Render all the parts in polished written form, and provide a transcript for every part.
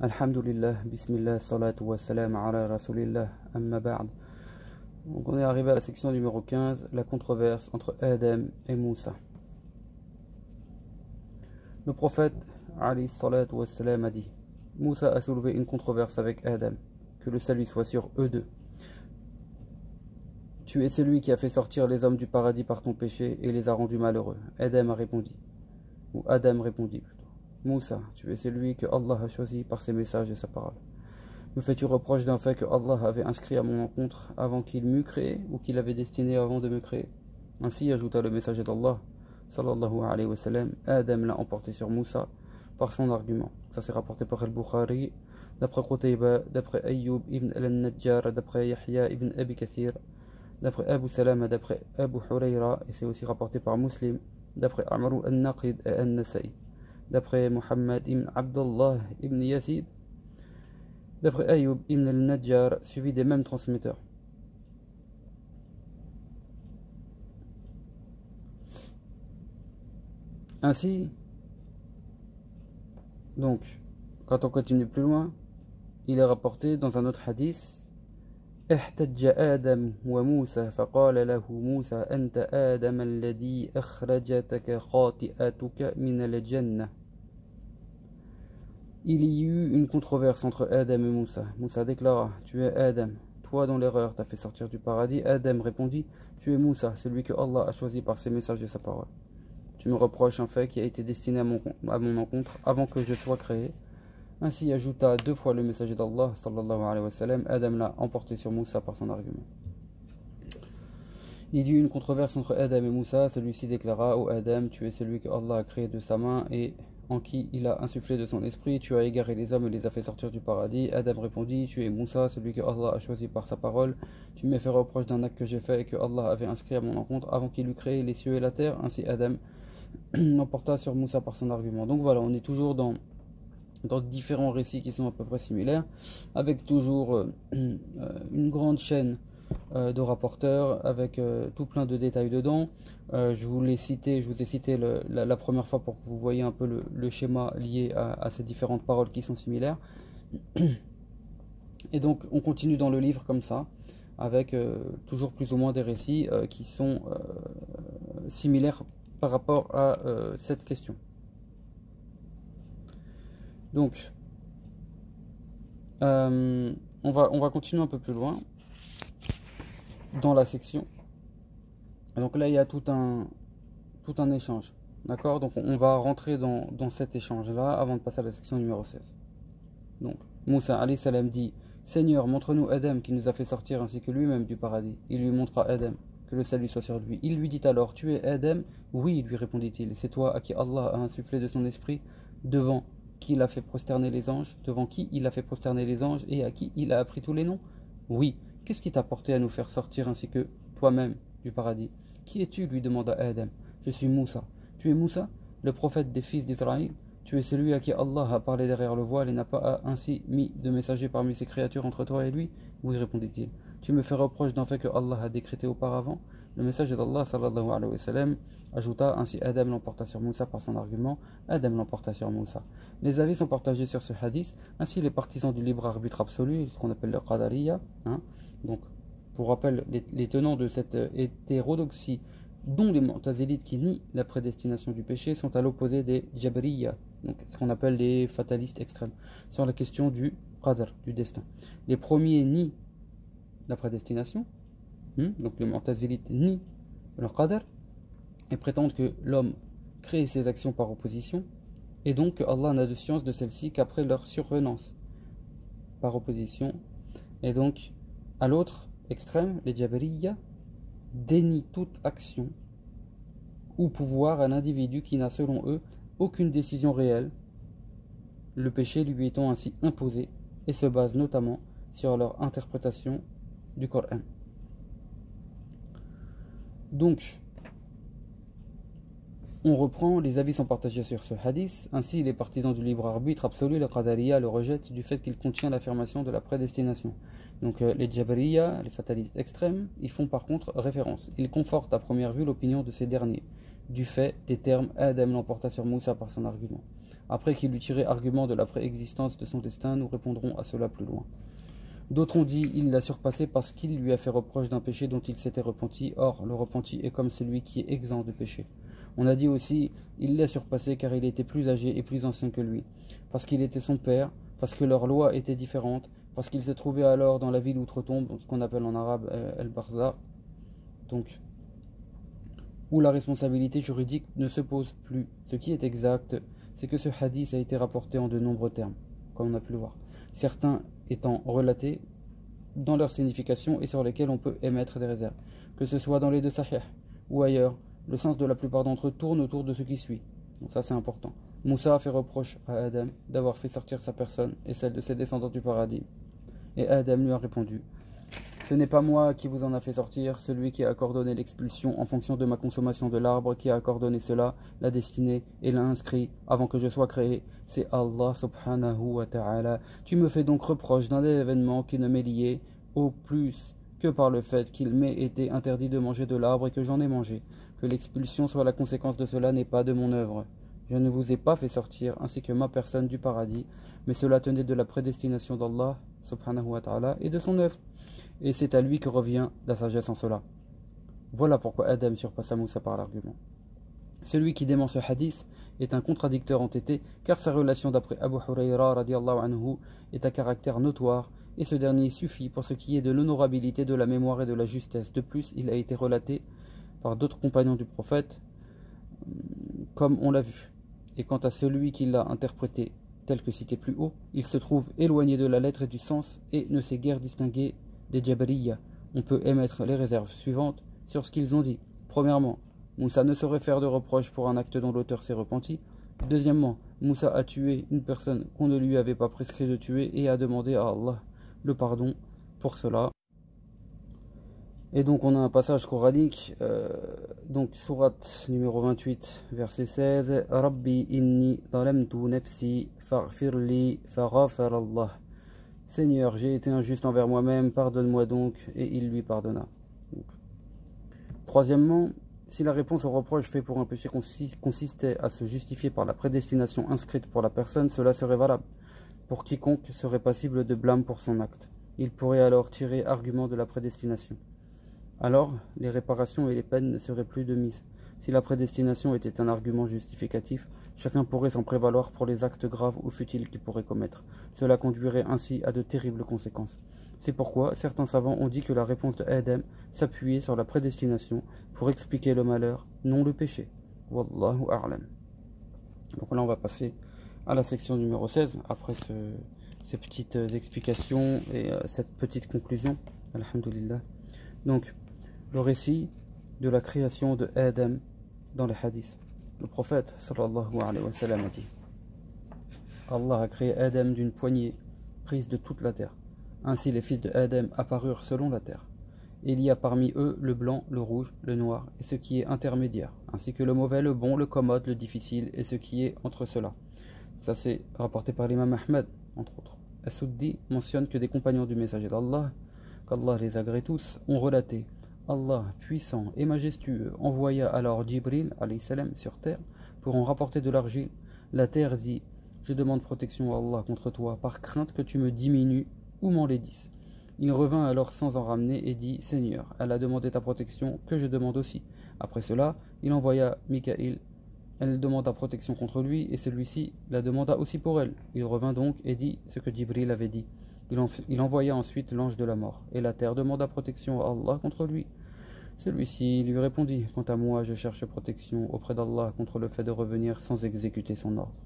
Alhamdulillah, bismillah, salatu wa salam ala rasulillah, amma ba'd. Donc on est arrivé à la section numéro 15, la controverse entre Adam et Moussa. Le prophète alayhi salatu wa salam a dit: Moussa a soulevé une controverse avec Adam, que le salut soit sur eux deux. Tu es celui qui a fait sortir les hommes du paradis par ton péché et les a rendus malheureux. Adam répondit plutôt: Moussa, tu es celui que Allah a choisi par ses messages et sa parole. Me fais-tu reproche d'un fait que Allah avait inscrit à mon encontre avant qu'il m'eût créé ou qu'il avait destiné avant de me créer? Ainsi ajouta le messager d'Allah, sallallahu alayhi wa sallam, Adam l'a emporté sur Moussa par son argument. Ça s'est rapporté par Al-Bukhari, d'après Qutayba, d'après Ayyub ibn al-Najjar, d'après Yahya ibn Abi Kathir, d'après Abu Salama, d'après Abu Hurayra, et c'est aussi rapporté par Muslim, d'après Amru al-Naqid et al-Nasa'i, d'après Muhammad ibn Abdullah ibn Yazid, d'après Ayyub ibn al-Najjar, suivi des mêmes transmetteurs. Ainsi, donc, quand on continue plus loin, il est rapporté dans un autre hadith: احتج آدم وموسى فقال له موسى أنت آدم الذي أخرجتك خاطئتك من الجنة. Il y eut une controverse entre Adam et Moussa. Moussa déclara: Tu es Adam, toi dont l'erreur t'a fait sortir du paradis. Adam répondit: Tu es Moussa, celui que Allah a choisi par ses messages et sa parole. Tu me reproches un fait qui a été destiné à mon encontre avant que je sois créé. Ainsi ajouta deux fois le messager d'Allah, sallallahu alayhi wa sallam, Adam l'a emporté sur Moussa par son argument. Il y eut une controverse entre Adam et Moussa. Celui-ci déclara: Ô Adam, tu es celui que Allah a créé de sa main et en qui il a insufflé de son esprit. Tu as égaré les hommes et les as fait sortir du paradis. Adam répondit: Tu es Moussa, celui que Allah a choisi par sa parole. Tu m'as fait reproche d'un acte que j'ai fait et que Allah avait inscrit à mon encontre avant qu'il eût créé les cieux et la terre. Ainsi Adam l'emporta sur Moussa par son argument. Donc voilà, on est toujours dans différents récits qui sont à peu près similaires, avec toujours une grande chaîne de rapporteurs, avec tout plein de détails dedans. Je vous ai cité la première fois pour que vous voyez un peu le schéma lié à ces différentes paroles qui sont similaires. Et donc on continue dans le livre comme ça, avec toujours plus ou moins des récits qui sont similaires par rapport à cette question. Donc, on va continuer un peu plus loin dans la section. Donc là, il y a tout un échange. D'accord? Donc, on va rentrer dans cet échange-là avant de passer à la section numéro 16. Donc, Moussa alayhi salam dit: Seigneur, montre-nous Adam qui nous a fait sortir ainsi que lui-même du paradis. Il lui montra Adam, que le salut soit sur lui. Il lui dit alors: Tu es Adam? Oui, lui répondit-il. C'est toi à qui Allah a insufflé de son esprit, devant qui il a fait prosterner les anges, devant qui il a fait prosterner les anges et à qui il a appris tous les noms? Oui. Qu'est-ce qui t'a porté à nous faire sortir ainsi que toi-même du paradis? Qui es-tu? Lui demanda Adam. Je suis Moussa. Tu es Moussa, le prophète des fils d'Israël? Tu es celui à qui Allah a parlé derrière le voile et n'a pas ainsi mis de messager parmi ses créatures entre toi et lui? Oui, répondit-il. Tu me fais reproche d'un fait que Allah a décrété auparavant? Le messager d'Allah, sallallahu alayhi wa sallam, ajouta: Ainsi Adam l'emporta sur Moussa par son argument. Adam l'emporta sur Moussa. Les avis sont partagés sur ce hadith. Ainsi les partisans du libre arbitre absolu, ce qu'on appelle le Qadariya, donc pour rappel, les tenants de cette hétérodoxie, dont les Mu'tazilites qui nient la prédestination du péché, sont à l'opposé des Jabriya, donc ce qu'on appelle les fatalistes extrêmes, sur la question du Qadr, du destin. Les premiers nient la prédestination, donc les Mu'tazilites nient le Qadr et prétendent que l'homme crée ses actions par opposition, et donc que Allah n'a de science de celles-ci qu'après leur survenance par opposition. Et donc, à l'autre extrême, les Jabriya dénient toute action ou pouvoir à l'individu qui n'a, selon eux, aucune décision réelle, le péché lui étant ainsi imposé, et se base notamment sur leur interprétation du Coran. Donc, on reprend, les avis sont partagés sur ce hadith. Ainsi, les partisans du libre arbitre absolu, le Qadariya, le rejettent du fait qu'il contient l'affirmation de la prédestination. Donc les Jabriya, les fatalistes extrêmes, y font par contre référence. Ils confortent à première vue l'opinion de ces derniers, du fait des termes Adam l'emporta sur Moussa par son argument. Après qu'il eut tiré argument de la préexistence de son destin, nous répondrons à cela plus loin. D'autres ont dit, il l'a surpassé parce qu'il lui a fait reproche d'un péché dont il s'était repenti. Or, le repenti est comme celui qui est exempt de péché. On a dit aussi, il l'a surpassé car il était plus âgé et plus ancien que lui, parce qu'il était son père, parce que leurs lois étaient différentes, parce qu'il se trouvait alors dans la ville outre-tombe, ce qu'on appelle en arabe El-Barzakh, donc où la responsabilité juridique ne se pose plus. Ce qui est exact, c'est que ce hadith a été rapporté en de nombreux termes, comme on a pu le voir, certains étant relatés dans leur signification et sur lesquels on peut émettre des réserves. Que ce soit dans les deux sahih ou ailleurs, le sens de la plupart d'entre eux tourne autour de ce qui suit. Donc ça c'est important. Moussa a fait reproche à Adam d'avoir fait sortir sa personne et celle de ses descendants du paradis. Et Adam lui a répondu: ce n'est pas moi qui vous en a fait sortir, celui qui a coordonné l'expulsion en fonction de ma consommation de l'arbre, qui a coordonné cela, l'a destiné et l'a inscrit avant que je sois créé, c'est Allah subhanahu wa ta'ala. Tu me fais donc reproche d'un événement qui ne m'est lié au plus que par le fait qu'il m'ait été interdit de manger de l'arbre et que j'en ai mangé. Que l'expulsion soit la conséquence de cela n'est pas de mon œuvre. Je ne vous ai pas fait sortir, ainsi que ma personne, du paradis, mais cela tenait de la prédestination d'Allah subhanahu wa ta'ala et de son œuvre. Et c'est à lui que revient la sagesse en cela. Voilà pourquoi Adam surpassa Moussa par l'argument. Celui qui dément ce hadith est un contradicteur entêté, car sa relation d'après Abu Hurayra radiallahu anhu est à caractère notoire, et ce dernier suffit pour ce qui est de l'honorabilité, de la mémoire et de la justesse. De plus, il a été relaté par d'autres compagnons du prophète, comme on l'a vu. Et quant à celui qui l'a interprété tel que cité plus haut, il se trouve éloigné de la lettre et du sens, et ne sait guère distinguer des Jabariyya. On peut émettre les réserves suivantes sur ce qu'ils ont dit. Premièrement, Moussa ne saurait faire de reproche pour un acte dont l'auteur s'est repenti. Deuxièmement, Moussa a tué une personne qu'on ne lui avait pas prescrit de tuer et a demandé à Allah le pardon pour cela. Et donc on a un passage coranique, donc sourate numéro 28, verset 16, Rabbi inni zalamtu nafsi faghfirli faghfara Allah. Seigneur, j'ai été injuste envers moi-même, pardonne-moi donc, et il lui pardonna. Donc, troisièmement, si la réponse au reproche fait pour un péché consistait à se justifier par la prédestination inscrite pour la personne, cela serait valable. Pour quiconque serait passible de blâme pour son acte. Il pourrait alors tirer argument de la prédestination. Alors, les réparations et les peines ne seraient plus de mise. Si la prédestination était un argument justificatif, chacun pourrait s'en prévaloir pour les actes graves ou futiles qu'il pourrait commettre. Cela conduirait ainsi à de terribles conséquences. C'est pourquoi certains savants ont dit que la réponse de Adam s'appuyait sur la prédestination pour expliquer le malheur, non le péché. Wallahu a'lam. Donc là on va passer à la section numéro 16, après ces petites explications et cette petite conclusion. Alhamdulillah. Donc, le récit de la création de Adam dans les hadiths. Le prophète sallallahu alayhi wa sallam a dit: Allah a créé Adam d'une poignée prise de toute la terre. Ainsi les fils de Adam apparurent selon la terre. Il y a parmi eux le blanc, le rouge, le noir et ce qui est intermédiaire, ainsi que le mauvais, le bon, le commode, le difficile et ce qui est entre cela. Ça c'est rapporté par l'imam Ahmed, entre autres. As-Suddi mentionne que des compagnons du messager d'Allah, qu'Allah les agrée tous, ont relaté: Allah, puissant et majestueux, envoya alors Jibril alayhi salam sur terre pour en rapporter de l'argile. La terre dit: je demande protection à Allah contre toi, par crainte que tu me diminues ou m'enlaidisses. Il revint alors sans en ramener et dit: Seigneur, elle a demandé ta protection, que je demande aussi. Après cela, il envoya Mikaïl. Elle demanda protection contre lui, et celui-ci la demanda aussi pour elle. Il revint donc et dit ce que Jibril avait dit. Il envoya ensuite l'ange de la mort, et la terre demanda protection à Allah contre lui. Celui-ci lui répondit: quant à moi, je cherche protection auprès d'Allah contre le fait de revenir sans exécuter son ordre.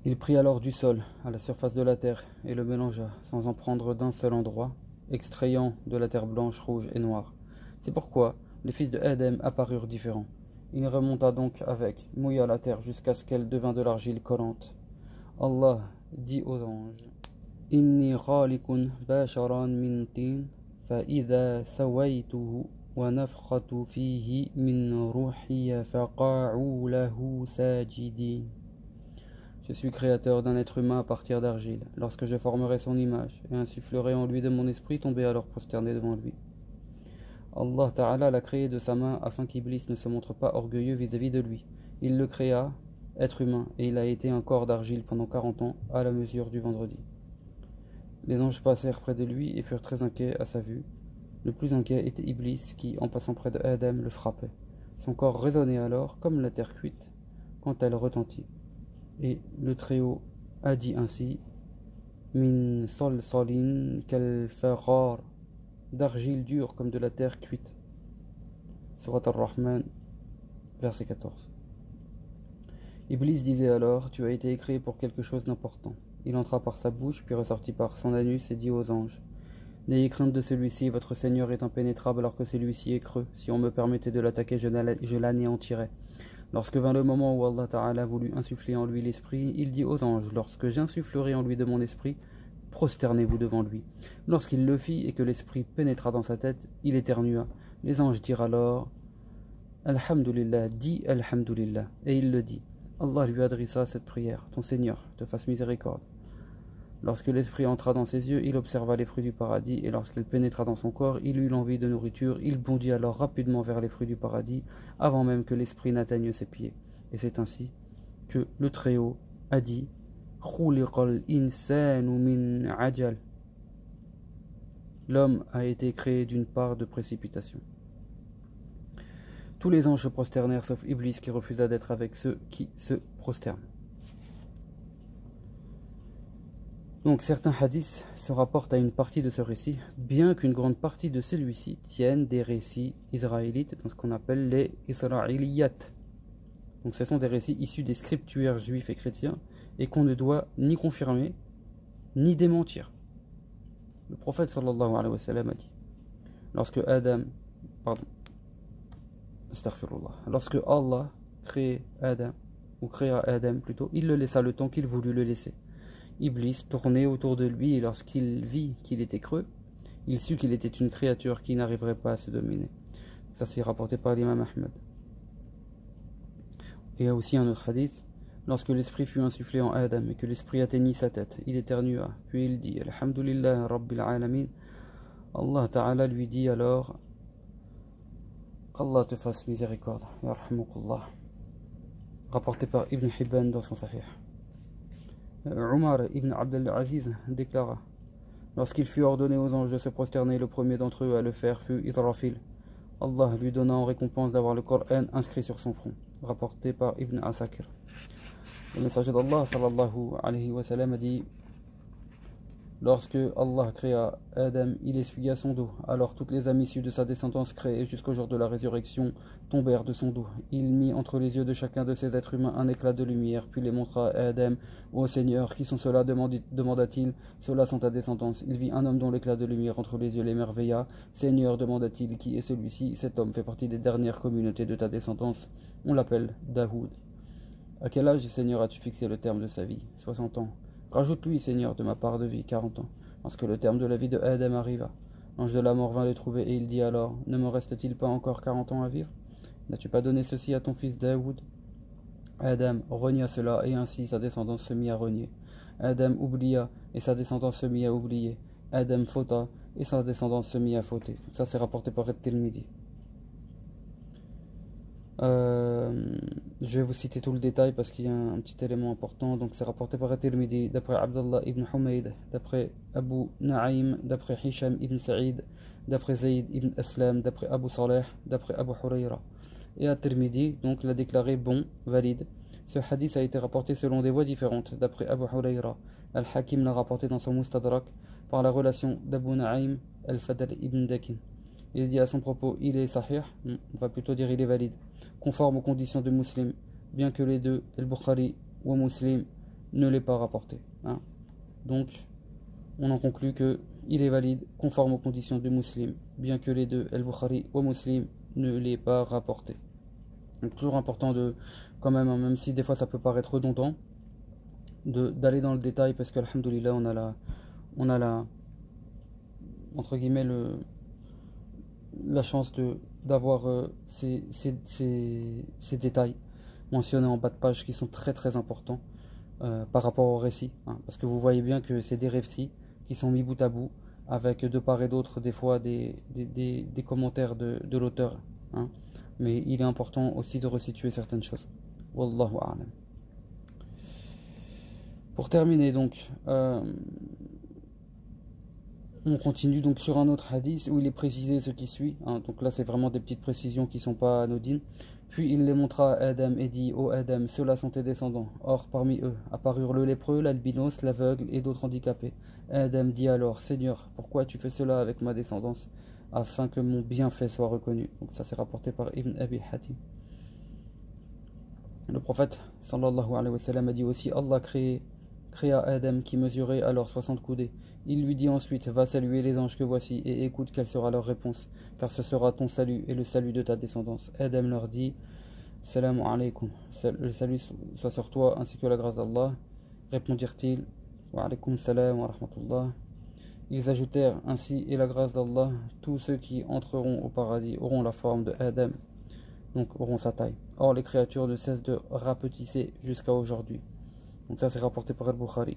Il prit alors du sol à la surface de la terre et le mélangea sans en prendre d'un seul endroit, extrayant de la terre blanche, rouge et noire. C'est pourquoi les fils de Adam apparurent différents. Il remonta donc avec, mouilla la terre jusqu'à ce qu'elle devint de l'argile collante. Allah dit aux anges: Inni khaliqun basharan min tin, fa idha sawaytuhu wa nafkhatu fihi min ruhiya faqa'u lahu sajidin. Je suis créateur d'un être humain à partir d'argile. Lorsque je formerai son image et insufflerai en lui de mon esprit, tombez alors prosterné devant lui. Allah Ta'ala l'a créé de sa main afin qu'Iblis ne se montre pas orgueilleux vis-à-vis de lui. Il le créa être humain, et il a été un corps d'argile pendant 40 ans, à la mesure du vendredi. Les anges passèrent près de lui et furent très inquiets à sa vue. Le plus inquiet était Iblis qui, en passant près de Adam, le frappait. Son corps résonnait alors comme la terre cuite quand elle retentit. Et le Très-Haut a dit ainsi: Min salsalin kal fakhar, d'argile dure comme de la terre cuite. Surat Ar-Rahman, verset 14. Iblis disait alors: Tu as été créé pour quelque chose d'important. Il entra par sa bouche, puis ressortit par son anus et dit aux anges: N'ayez crainte de celui-ci, votre Seigneur est impénétrable alors que celui-ci est creux. Si on me permettait de l'attaquer, je l'anéantirais. Lorsque vint le moment où Allah Ta'ala voulut insuffler en lui l'esprit, il dit aux anges: Lorsque j'insufflerai en lui de mon esprit, prosternez-vous devant lui. Lorsqu'il le fit et que l'esprit pénétra dans sa tête, il éternua. Les anges dirent alors: Alhamdulillah, dis Alhamdulillah. Et il le dit. Allah lui adressa cette prière: Ton Seigneur te fasse miséricorde. Lorsque l'esprit entra dans ses yeux, il observa les fruits du paradis, et lorsqu'il pénétra dans son corps, il eut l'envie de nourriture. Il bondit alors rapidement vers les fruits du paradis, avant même que l'esprit n'atteigne ses pieds. Et c'est ainsi que le Très-Haut a dit: Khuliqal insanu min ajal. L'homme a été créé d'une part de précipitation. Tous les anges se prosternèrent sauf Iblis qui refusa d'être avec ceux qui se prosternent. Donc certains hadiths se rapportent à une partie de ce récit, bien qu'une grande partie de celui-ci tienne des récits israélites, dans ce qu'on appelle les Israéliyat. Donc ce sont des récits issus des scriptuaires juifs et chrétiens, et qu'on ne doit ni confirmer, ni démentir. Le prophète sallallahu alayhi wa sallam a dit: Lorsque Allah créa Adam plutôt, il le laissa le temps qu'il voulut le laisser. Iblis tournait autour de lui, et lorsqu'il vit qu'il était creux, il sut qu'il était une créature qui n'arriverait pas à se dominer. Ça c'est rapporté par l'imam Ahmed. Et il y a aussi un autre hadith: lorsque l'esprit fut insufflé en Adam et que l'esprit atteignit sa tête, il éternua, puis il dit: Alhamdulillah Rabbil Alamin. Allah Ta'ala lui dit alors: qu'Allah te fasse miséricorde, yarhamukallah. Rapporté par Ibn Hibban dans son Sahih. Umar ibn Abdel Aziz déclara: Lorsqu'il fut ordonné aux anges de se prosterner, le premier d'entre eux à le faire fut Israfil. Allah lui donna en récompense d'avoir le Coran inscrit sur son front. Rapporté par Ibn Asakir. Le messager d'Allah sallallahu alayhi wa sallam a dit: Lorsque Allah créa Adam, il essuya son dos. Alors toutes les âmes issues de sa descendance créées jusqu'au jour de la résurrection tombèrent de son dos. Il mit entre les yeux de chacun de ces êtres humains un éclat de lumière, puis les montra à Adam. Ô Seigneur, qui sont ceux-là demanda-t-il. Ceux-là sont ta descendance. Il vit un homme dont l'éclat de lumière entre les yeux l'émerveilla. Seigneur, demanda-t-il, qui est celui-ci? Cet homme fait partie des dernières communautés de ta descendance. On l'appelle Daoud. À quel âge, Seigneur, as-tu fixé le terme de sa vie? 60 ans. Rajoute-lui, Seigneur, de ma part de vie, 40 ans. Lorsque le terme de la vie de Adam arriva, l'ange de la mort vint le trouver, et il dit alors: Ne me reste-t-il pas encore 40 ans à vivre? N'as-tu pas donné ceci à ton fils Daoud? Adam renia cela, et ainsi sa descendance se mit à renier. Adam oublia, et sa descendance se mit à oublier. Adam fauta, et sa descendance se mit à fauter. Ça, c'est rapporté par At-Tirmidhi. Je vais vous citer tout le détail parce qu'il y a un petit élément important. Donc c'est rapporté par At-Tirmidhi, d'après Abdullah ibn Humayd, d'après Abu Na'im, d'après Hisham ibn Sa'id, d'après Zayd ibn Aslam, d'après Abu Saleh, d'après Abu Hurayra. Et At-Tirmidhi donc l'a déclaré bon, valide. Ce hadith a été rapporté selon des voies différentes, d'après Abu Hurayra. Al-Hakim l'a rapporté dans son Mustadrak par la relation d'Abu Na'im al-Fadl ibn Dakin. Il dit à son propos: il est sahih, on va plutôt dire il est valide, conforme aux conditions de Muslim, bien que les deux, Al-Bukhari ou Muslim, ne l'aient pas rapporté. Donc, on en conclut que il est valide, conforme aux conditions de Muslim, bien que les deux, Al-Bukhari ou Muslim, ne l'aient pas rapporté. Donc, toujours important de, quand même si des fois ça peut paraître redondant, d'aller dans le détail, parce qu'alhamdoulilah, on a la, entre guillemets, la chance d'avoir ces détails mentionnés en bas de page qui sont très très importants par rapport au récit, parce que vous voyez bien que c'est des récits qui sont mis bout à bout avec de part et d'autre des fois des commentaires de l'auteur, mais il est important aussi de resituer certaines choses. Wallahu a'lam. Pour terminer donc, on continue donc sur un autre hadith où il est précisé ce qui suit, hein. Donc là c'est vraiment des petites précisions qui ne sont pas anodines. Puis il les montra à Adam et dit: Ô Adam, ceux-là sont tes descendants. Or parmi eux apparurent le lépreux, l'albinos, l'aveugle et d'autres handicapés. Adam dit alors: Seigneur, pourquoi tu fais cela avec ma descendance, afin que mon bienfait soit reconnu. Donc ça c'est rapporté par Ibn Abi Hatim. Le prophète sallallahu alayhi wa sallam a dit aussi: Allah créa Adam qui mesurait alors 60 coudées. Il lui dit ensuite: va saluer les anges que voici et écoute quelle sera leur réponse, car ce sera ton salut et le salut de ta descendance. Adam leur dit: Salam alaykum, le salut soit sur toi ainsi que la grâce d'Allah. Répondirent-ils: Wa alaykum salam wa rahmatullah. Ils ajoutèrent: ainsi et la grâce d'Allah, tous ceux qui entreront au paradis auront la forme de Adam, donc auront sa taille. Or les créatures ne cessent de rapetisser jusqu'à aujourd'hui. Donc ça c'est rapporté par Al-Bukhari.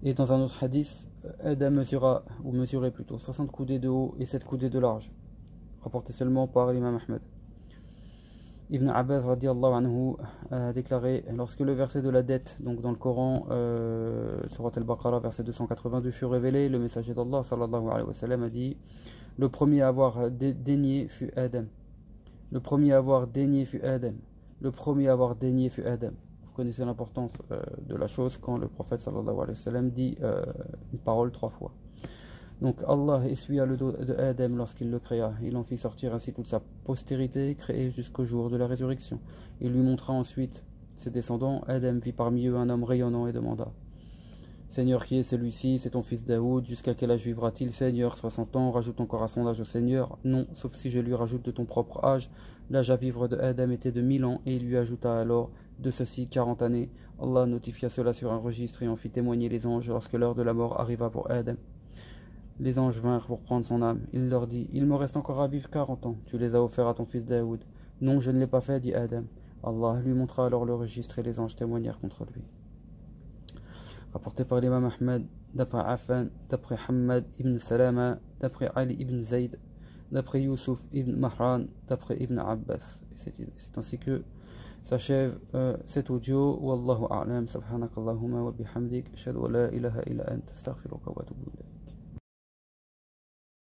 Et dans un autre hadith, Adam mesurait plutôt 60 coudées de haut et 7 coudées de large, rapporté seulement par l'imam Ahmed. Ibn Abbas radiallahu anhu a déclaré: lorsque le verset de la dette, donc dans le Coran, surat Al-Baqarah, verset 282, fut révélé, le messager d'Allah sallallahu alayhi wa sallam a dit: le premier à avoir dénié fut Adam. Le premier à avoir dénié fut Adam. Le premier à avoir dénié fut Adam. Vous connaissez l'importance de la chose quand le prophète sallallahu alayhi wa sallam dit une parole 3 fois. Donc Allah essuya le dos de Adam lorsqu'il le créa. Il en fit sortir ainsi toute sa postérité, créée jusqu'au jour de la résurrection. Il lui montra ensuite ses descendants. Adam vit parmi eux un homme rayonnant et demanda: Seigneur, qui est celui-ci? C'est ton fils Daoud. Jusqu'à quel âge vivra-t-il? Seigneur, 60 ans. Rajoute encore à son âge au Seigneur. Non, sauf si je lui rajoute de ton propre âge. L'âge à vivre de Adam était de 1000 ans, et il lui ajouta alors de ceci 40 années. Allah notifia cela sur un registre et en fit témoigner les anges lorsque l'heure de la mort arriva pour Adam. Les anges vinrent pour prendre son âme. Il leur dit: il me reste encore à vivre 40 ans. Tu les as offerts à ton fils Daoud. Non, je ne l'ai pas fait, dit Adam. Allah lui montra alors le registre et les anges témoignèrent contre lui. Rapporté par l'imam Ahmed, d'après Affan, d'après Hamad ibn Salama, d'après Ali ibn Zayd, d'après Youssouf ibn Mahran, d'après Ibn Abbas. C'est ainsi que s'achève cet audio. Wallahu a'lam, subhanakallahumma wa bihamdik, ashhadu an la ilaha illa anta, astaghfiruka wa atubu ilayk.